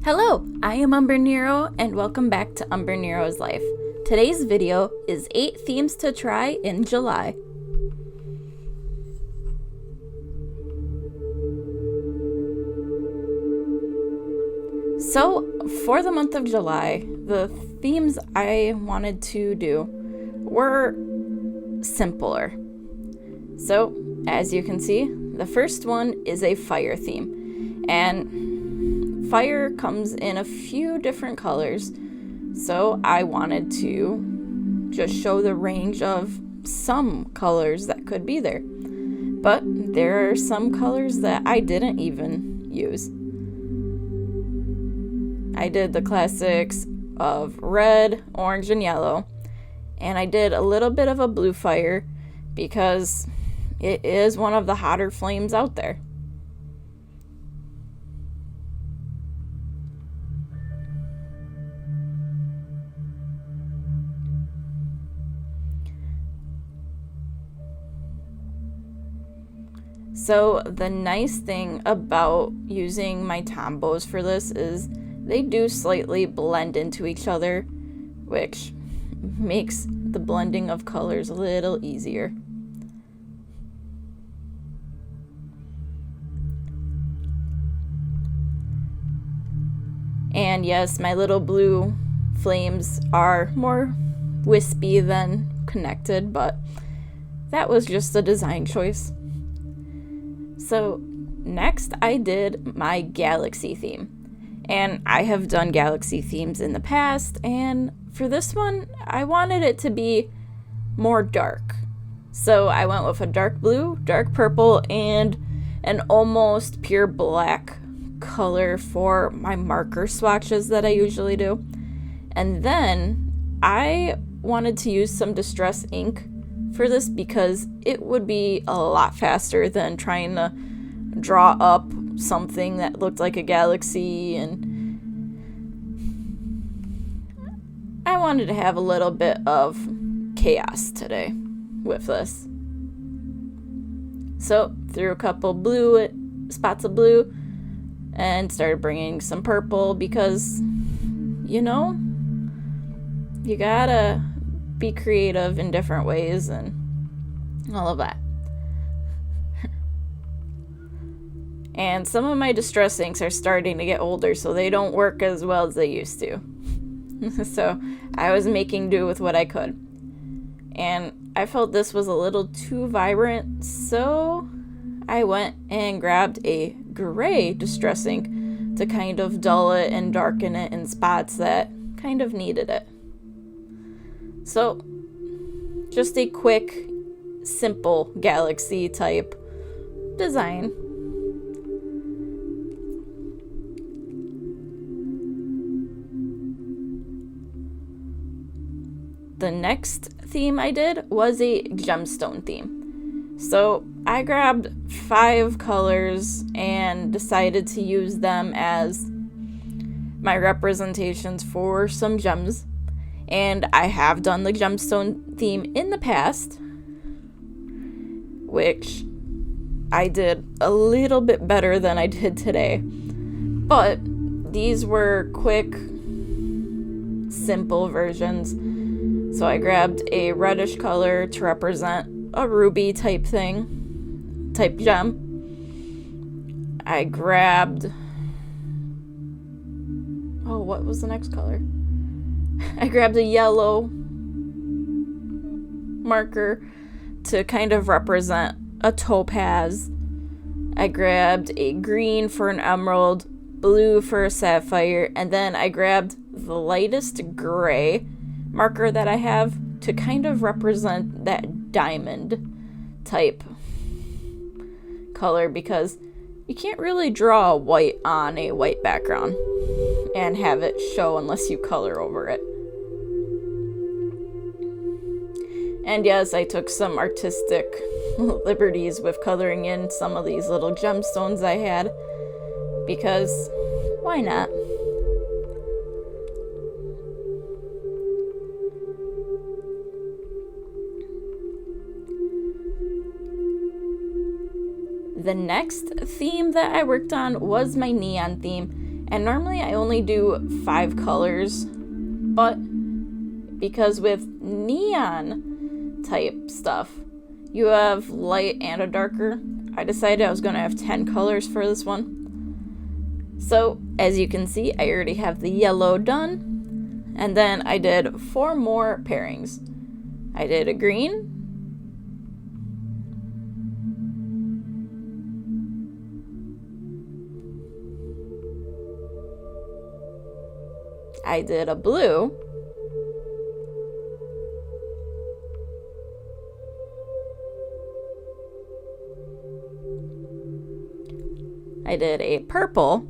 Hello, I am Umbrenero and welcome back to Umbrenero's Life. Today's video is 8 themes to try in July. So, for the month of July, the themes I wanted to do were simpler. So, as you can see, the first one is a fire theme, and fire comes in a few different colors, so I wanted to just show the range of some colors that could be there. But there are some colors that I didn't even use. I did the classics of red, orange, and yellow, and I did a little bit of a blue fire because it is one of the hotter flames out there. So the nice thing about using my tombos for this is they do slightly blend into each other, which makes the blending of colors a little easier. And yes, my little blue flames are more wispy than connected, but that was just a design choice. So next I did my galaxy theme, and I have done galaxy themes in the past, and for this one I wanted it to be more dark. So I went with a dark blue, dark purple, and an almost pure black color for my marker swatches that I usually do. And then I wanted to use some distress ink for this because it would be a lot faster than trying to draw up something that looked like a galaxy, and I wanted to have a little bit of chaos today with this. So threw a couple spots of blue and started bringing some purple because, you know, you gotta be creative in different ways and all of that. And some of my distress inks are starting to get older, so they don't work as well as they used to. So I was making do with what I could. And I felt this was a little too vibrant, so I went and grabbed a gray distress ink to kind of dull it and darken it in spots that kind of needed it. So, just a quick, simple galaxy type design. The next theme I did was a gemstone theme. So I grabbed 5 colors and decided to use them as my representations for some gems. And I have done the gemstone theme in the past, which I did a little bit better than I did today. But these were quick, simple versions. So I grabbed a reddish color to represent a ruby type gem. I grabbed, what was the next color? I grabbed a yellow marker to kind of represent a topaz. I grabbed a green for an emerald, blue for a sapphire, and then I grabbed the lightest gray marker that I have to kind of represent that diamond type color, because you can't really draw a white on a white background and have it show unless you color over it. And yes, I took some artistic liberties with coloring in some of these little gemstones I had, because why not? The next theme that I worked on was my neon theme, And normally I only do 5 colors, but because with neon type stuff, you have light and a darker, I decided I was going to have 10 colors for this one. So as you can see, I already have the yellow done. And then I did 4 more pairings. I did a green, I did a blue, I did a purple,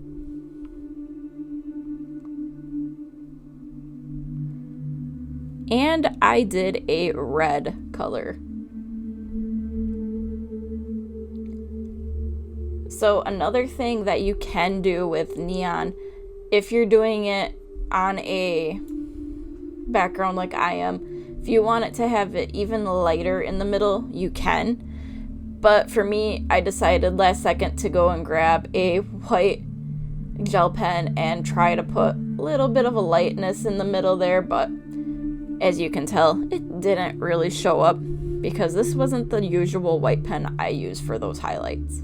and I did a red color. So another thing that you can do with neon, if you're doing it on a background like I am, if you want it to have it even lighter in the middle, you can. But for me, I decided last second to go and grab a white gel pen and try to put a little bit of a lightness in the middle there, but as you can tell, it didn't really show up because this wasn't the usual white pen I use for those highlights.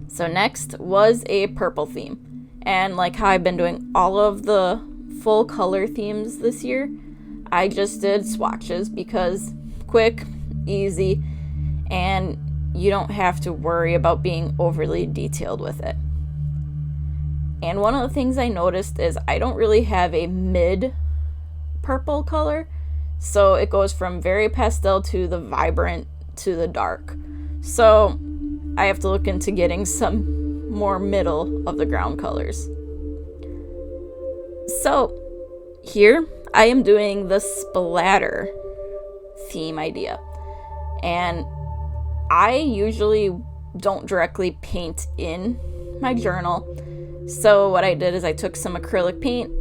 So next was a purple theme. And like how I've been doing all of the full color themes this year, I just did swatches because quick, easy, and you don't have to worry about being overly detailed with it. And one of the things I noticed is I don't really have a mid purple color, so it goes from very pastel to the vibrant to the dark. So I have to look into getting some more middle of the ground colors. So here I am doing the splatter theme idea, and I usually don't directly paint in my journal. So what I did is I took some acrylic paint,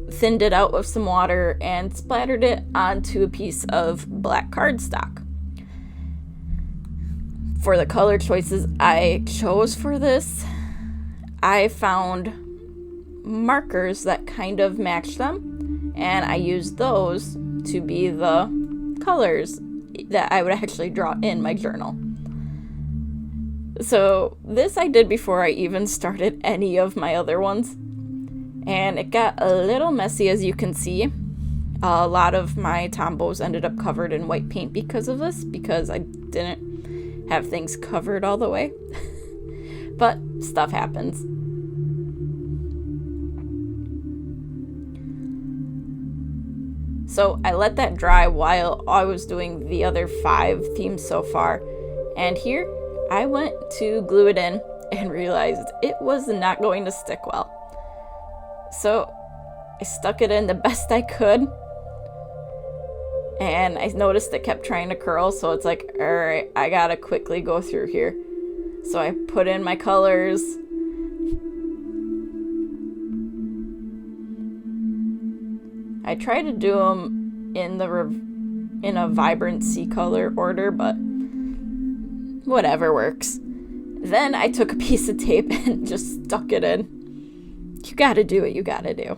thinned it out with some water, and splattered it onto a piece of black cardstock. For the color choices I chose for this, I found markers that kind of matched them, and I used those to be the colors that I would actually draw in my journal. So this I did before I even started any of my other ones, and it got a little messy, as you can see. A lot of my Tombos ended up covered in white paint because of this, because I didn't have things covered all the way. But stuff happens. So I let that dry while I was doing the other 5 themes so far, and here I went to glue it in and realized it was not going to stick well. So I stuck it in the best I could, and I noticed it kept trying to curl, so it's like, alright, I gotta quickly go through here. So I put in my colors, I try to do them in a vibrancy color order, but whatever works. Then I took a piece of tape and just stuck it in. You gotta do what you gotta do.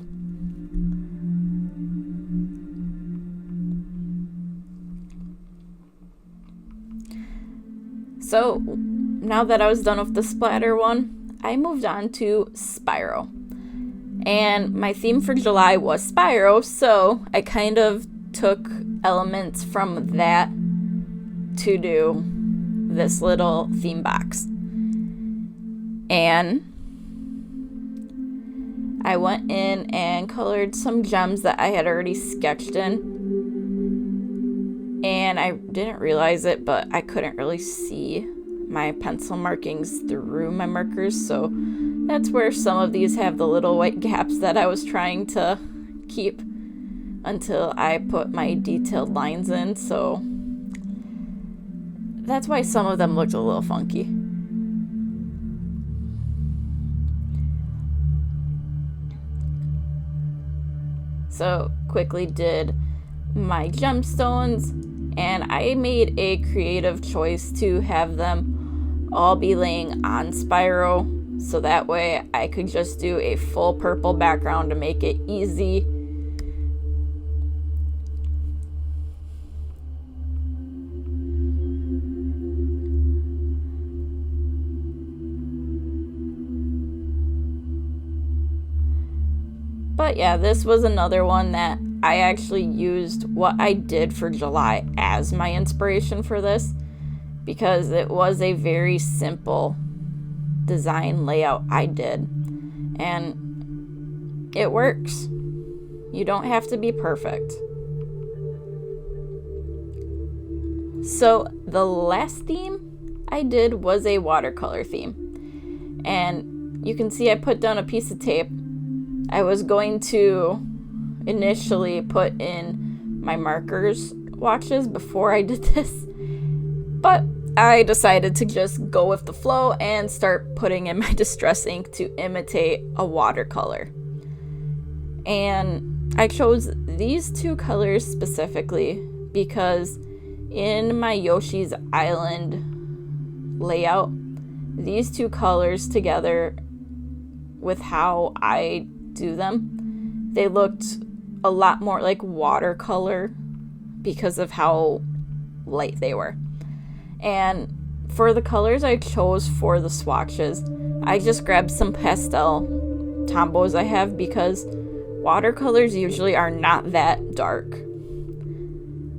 So now that I was done with the splatter one, I moved on to Spyro. And my theme for July was Spyro, so I kind of took elements from that to do this little theme box. And I went in and colored some gems that I had already sketched in. And I didn't realize it, but I couldn't really see my pencil markings through my markers, so that's where some of these have the little white gaps that I was trying to keep until I put my detailed lines in, so that's why some of them looked a little funky. So quickly did my gemstones, and I made a creative choice to have them all be laying on Spyro, so that way I could just do a full purple background to make it easy. But yeah, this was another one that I actually used what I did for July as my inspiration for this, because it was a very simple design layout I did, and it works. You don't have to be perfect. So the last theme I did was a watercolor theme, and you can see I put down a piece of tape. I was going to initially put in my markers swatches before I did this, but I decided to just go with the flow and start putting in my distress ink to imitate a watercolor. And I chose these two colors specifically because in my Yoshi's Island layout, these two colors together with how I do them, they looked a lot more like watercolor because of how light they were. And for the colors I chose for the swatches, I just grabbed some pastel Tombows I have because watercolors usually are not that dark.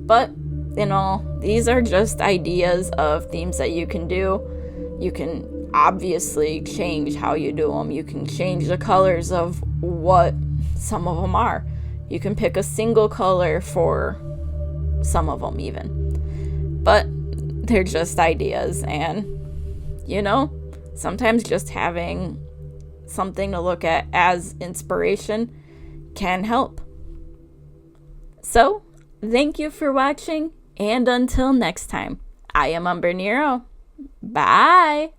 But, you know, these are just ideas of themes that you can do. You can obviously change how you do them. You can change the colors of what some of them are. You can pick a single color for some of them even. But they're just ideas, and you know, sometimes just having something to look at as inspiration can help. So, thank you for watching, and until next time, I am Umbrenero. Bye!